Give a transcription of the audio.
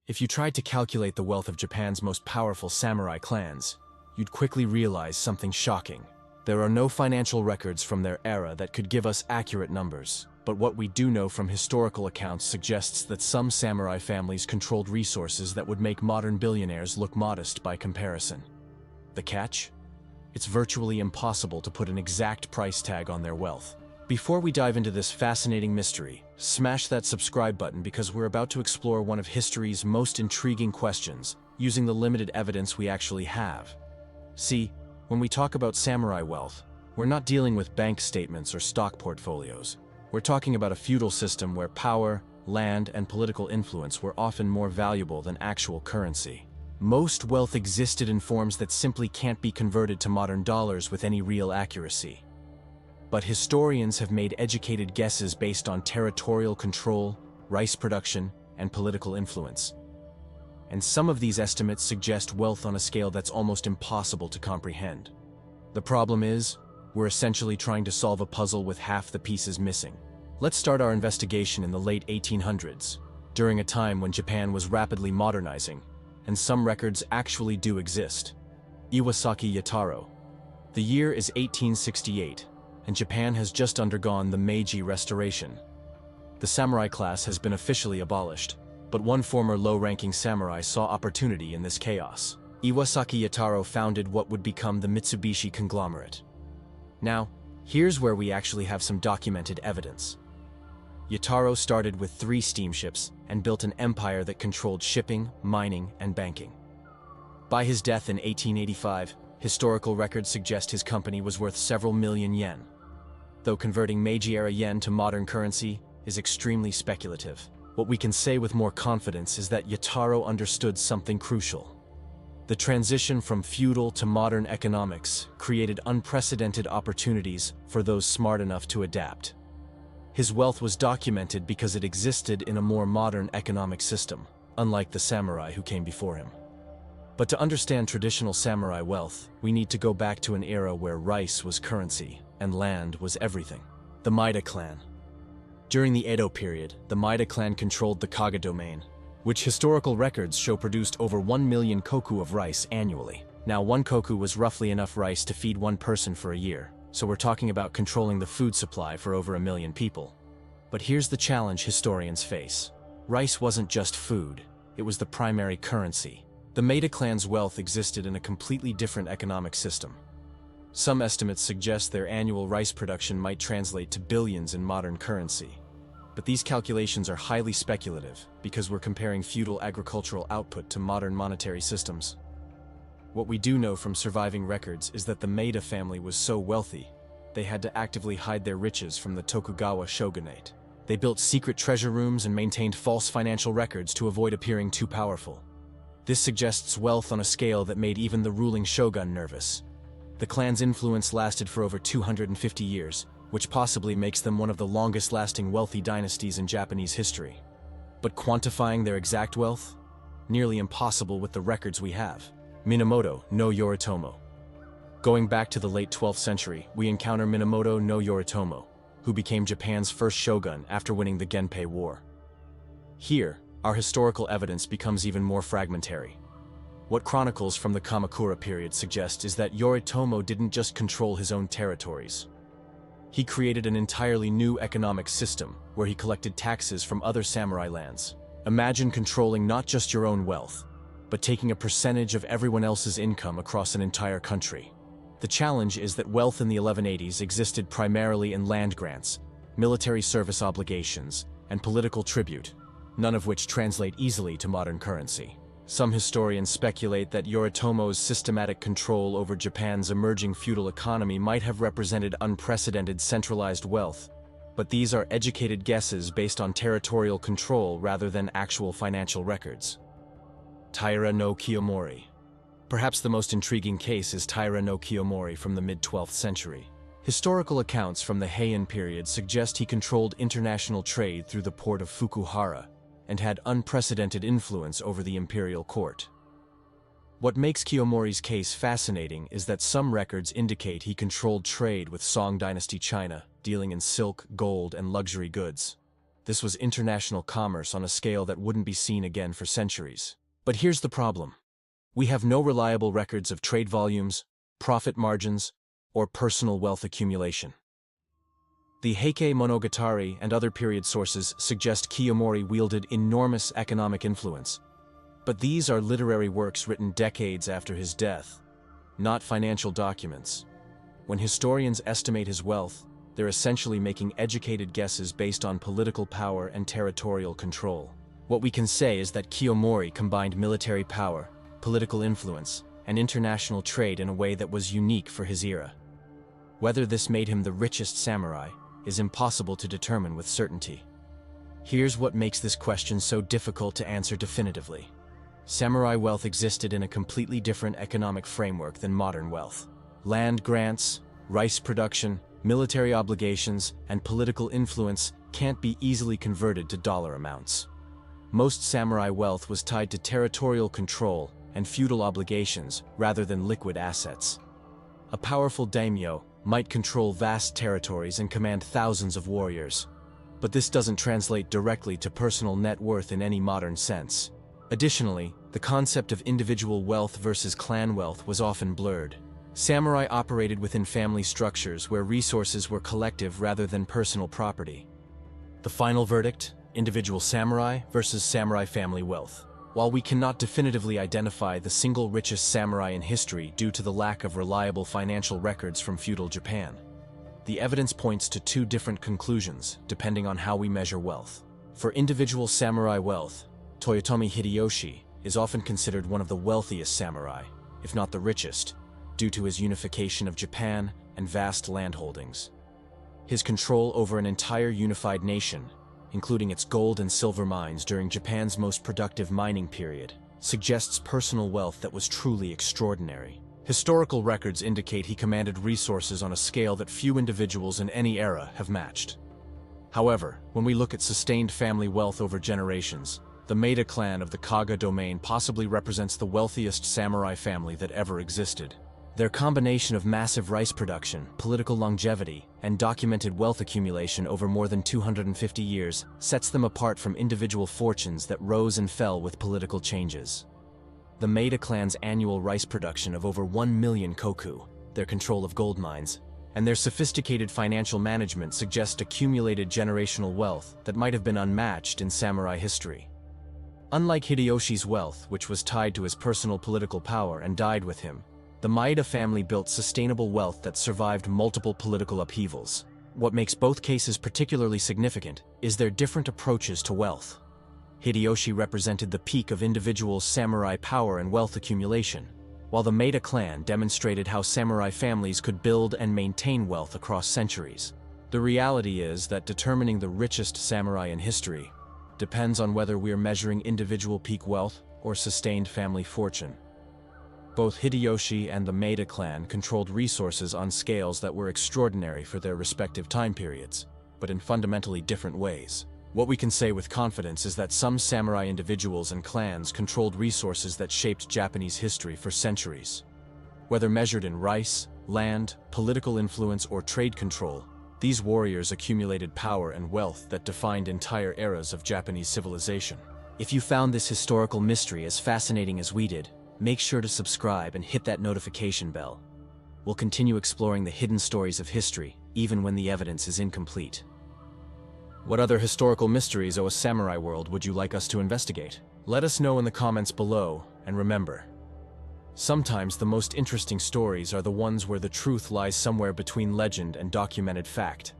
If you tried to calculate the wealth of Japan's most powerful samurai clans, you'd quickly realize something shocking. There are no financial records from their era that could give us accurate numbers, but what we do know from historical accounts suggests that some samurai families controlled resources that would make modern billionaires look modest by comparison. The catch? It's virtually impossible to put an exact price tag on their wealth. Before we dive into this fascinating mystery, smash that subscribe button because we're about to explore one of history's most intriguing questions, using the limited evidence we actually have. See, when we talk about samurai wealth, we're not dealing with bank statements or stock portfolios. We're talking about a feudal system where power, land, and political influence were often more valuable than actual currency. Most wealth existed in forms that simply can't be converted to modern dollars with any real accuracy. But historians have made educated guesses based on territorial control, rice production, and political influence. And some of these estimates suggest wealth on a scale that's almost impossible to comprehend. The problem is, we're essentially trying to solve a puzzle with half the pieces missing. Let's start our investigation in the late 1800s, during a time when Japan was rapidly modernizing, and some records actually do exist. Iwasaki Yataro. The year is 1868. And Japan has just undergone the Meiji Restoration. The samurai class has been officially abolished, but one former low-ranking samurai saw opportunity in this chaos. Iwasaki Yataro founded what would become the Mitsubishi conglomerate. Now, here's where we actually have some documented evidence. Yataro started with 3 steamships and built an empire that controlled shipping, mining, and banking. By his death in 1885, historical records suggest his company was worth several million yen. Though converting Meiji-era yen to modern currency is extremely speculative, what we can say with more confidence is that Yataro understood something crucial. The transition from feudal to modern economics created unprecedented opportunities for those smart enough to adapt. His wealth was documented because it existed in a more modern economic system, unlike the samurai who came before him. But to understand traditional samurai wealth, we need to go back to an era where rice was currency and land was everything. The Maida clan. During the Edo period, the Maida clan controlled the Kaga domain, which historical records show produced over 1 million koku of rice annually. Now, 1 koku was roughly enough rice to feed 1 person for a year, so we're talking about controlling the food supply for over 1 million people. But here's the challenge historians face. Rice wasn't just food, it was the primary currency. The Maida clan's wealth existed in a completely different economic system. Some estimates suggest their annual rice production might translate to billions in modern currency. But these calculations are highly speculative because we're comparing feudal agricultural output to modern monetary systems. What we do know from surviving records is that the Maida family was so wealthy, they had to actively hide their riches from the Tokugawa shogunate. They built secret treasure rooms and maintained false financial records to avoid appearing too powerful. This suggests wealth on a scale that made even the ruling shogun nervous. The clan's influence lasted for over 250 years, which possibly makes them one of the longest-lasting wealthy dynasties in Japanese history. But quantifying their exact wealth? Nearly impossible with the records we have. Minamoto no Yoritomo. Going back to the late 12th century, we encounter Minamoto no Yoritomo, who became Japan's first shogun after winning the Genpei War. Here, our historical evidence becomes even more fragmentary. What chronicles from the Kamakura period suggest is that Yoritomo didn't just control his own territories. He created an entirely new economic system where he collected taxes from other samurai lands. Imagine controlling not just your own wealth, but taking a percentage of everyone else's income across an entire country. The challenge is that wealth in the 1180s existed primarily in land grants, military service obligations, and political tribute, none of which translate easily to modern currency. Some historians speculate that Yoritomo's systematic control over Japan's emerging feudal economy might have represented unprecedented centralized wealth, but these are educated guesses based on territorial control rather than actual financial records. Taira no Kiyomori. Perhaps the most intriguing case is Taira no Kiyomori from the mid-12th century. Historical accounts from the Heian period suggest he controlled international trade through the port of Fukuhara, and had unprecedented influence over the imperial court. What makes Kiyomori's case fascinating is that some records indicate he controlled trade with Song dynasty China, dealing in silk, gold, and luxury goods. This was international commerce on a scale that wouldn't be seen again for centuries. But here's the problem. We have no reliable records of trade volumes, profit margins, or personal wealth accumulation. The Heike Monogatari and other period sources suggest Kiyomori wielded enormous economic influence. But these are literary works written decades after his death, not financial documents. When historians estimate his wealth, they're essentially making educated guesses based on political power and territorial control. What we can say is that Kiyomori combined military power, political influence, and international trade in a way that was unique for his era. Whether this made him the richest samurai is impossible to determine with certainty. Here's what makes this question so difficult to answer definitively. Samurai wealth existed in a completely different economic framework than modern wealth. Land grants, rice production, military obligations, and political influence can't be easily converted to dollar amounts. Most samurai wealth was tied to territorial control and feudal obligations rather than liquid assets. A powerful daimyo might control vast territories and command thousands of warriors, but this doesn't translate directly to personal net worth in any modern sense. Additionally, the concept of individual wealth versus clan wealth was often blurred. Samurai operated within family structures where resources were collective rather than personal property. The final verdict: individual samurai versus samurai family wealth. While we cannot definitively identify the single richest samurai in history due to the lack of reliable financial records from feudal Japan, the evidence points to two different conclusions depending on how we measure wealth. For individual samurai wealth, Toyotomi Hideyoshi is often considered one of the wealthiest samurai, if not the richest, due to his unification of Japan and vast landholdings. His control over an entire unified nation, including its gold and silver mines during Japan's most productive mining period, suggests personal wealth that was truly extraordinary. Historical records indicate he commanded resources on a scale that few individuals in any era have matched. However, when we look at sustained family wealth over generations, the Maeda clan of the Kaga domain possibly represents the wealthiest samurai family that ever existed. Their combination of massive rice production, political longevity, and documented wealth accumulation over more than 250 years sets them apart from individual fortunes that rose and fell with political changes. The Maeda clan's annual rice production of over 1 million koku, their control of gold mines, and their sophisticated financial management suggest accumulated generational wealth that might have been unmatched in samurai history. Unlike Hideyoshi's wealth, which was tied to his personal political power and died with him, the Maeda family built sustainable wealth that survived multiple political upheavals. What makes both cases particularly significant is their different approaches to wealth. Hideyoshi represented the peak of individual samurai power and wealth accumulation, while the Maeda clan demonstrated how samurai families could build and maintain wealth across centuries. The reality is that determining the richest samurai in history depends on whether we are measuring individual peak wealth or sustained family fortune. Both Hideyoshi and the Maeda clan controlled resources on scales that were extraordinary for their respective time periods, but in fundamentally different ways. What we can say with confidence is that some samurai individuals and clans controlled resources that shaped Japanese history for centuries. Whether measured in rice, land, political influence, or trade control, these warriors accumulated power and wealth that defined entire eras of Japanese civilization. If you found this historical mystery as fascinating as we did, make sure to subscribe and hit that notification bell. We'll continue exploring the hidden stories of history, even when the evidence is incomplete. What other historical mysteries of a samurai world would you like us to investigate? Let us know in the comments below, and remember, sometimes the most interesting stories are the ones where the truth lies somewhere between legend and documented fact.